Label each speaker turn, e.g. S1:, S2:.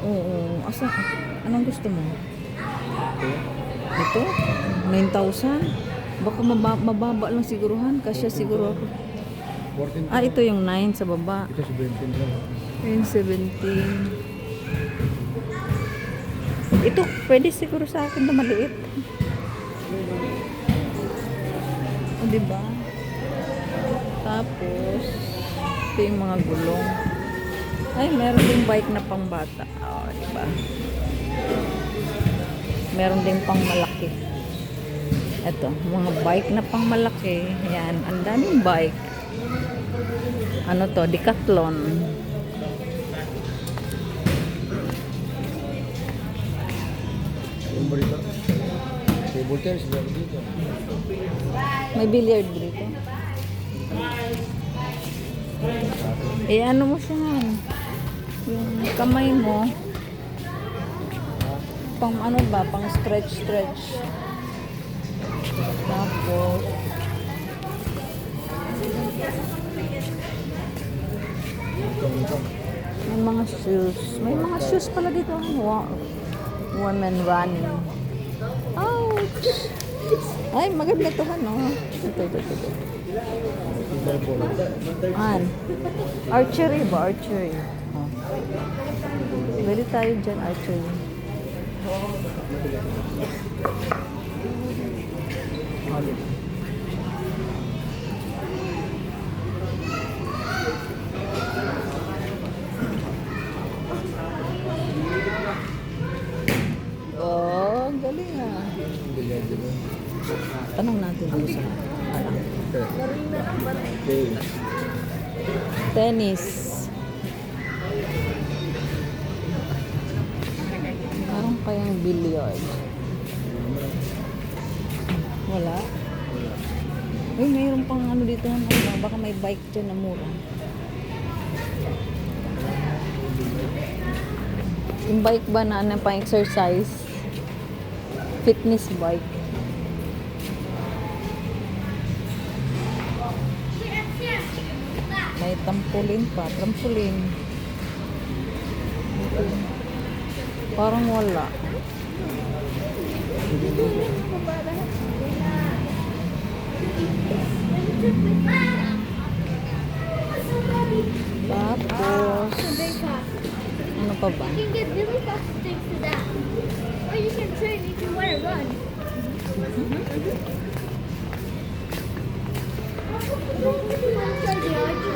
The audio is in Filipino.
S1: Oo. Asa? Anong gusto mo?
S2: Ito.
S1: Ito? 9,000? Baka mababa lang siguruhan. Kasya siguro ako.
S2: 14.
S1: Ah, ito yung 9 sa baba.
S2: Ito 17 lang.
S1: Yung 17. Ito, pwede siguro sa akin na maliit. O, diba? Tapos, ito yung mga gulong. Ay, meron ding bike na pang bata. O, diba? Meron ding pang malaki. Ito, mga bike na pang malaki. Yan, ang daming bike. Ano to? Decathlon.
S2: Yung barita. Table tennis meron dito.
S1: May billiard dito. Eh, ano mo siya? Yung kamay mo. Pang ano ba? Pang stretch. Tapos, may mga shoes. May mga shoes pala dito. Women running. Ouch! Ay, maganda to no? Ito. An? Archery ba? Archery. Oh. Bili tayo dyan, archery. Oh, galing ah.
S2: Billiard dito.
S1: Tanong natin dito sa alam.
S2: Okay.
S1: Tennis. Parang kayang billiard. Wala. Uy, mayroon pang ano dito. Baka may bike dyan na mura. Yung bike ba na ano, pang exercise? Fitness bike. May trampoline pa. Trampoline. Parang wala. Tapos, ano pa ba?
S3: You can get really fast sticks to that. Or you can train if you want to run. Try the archer.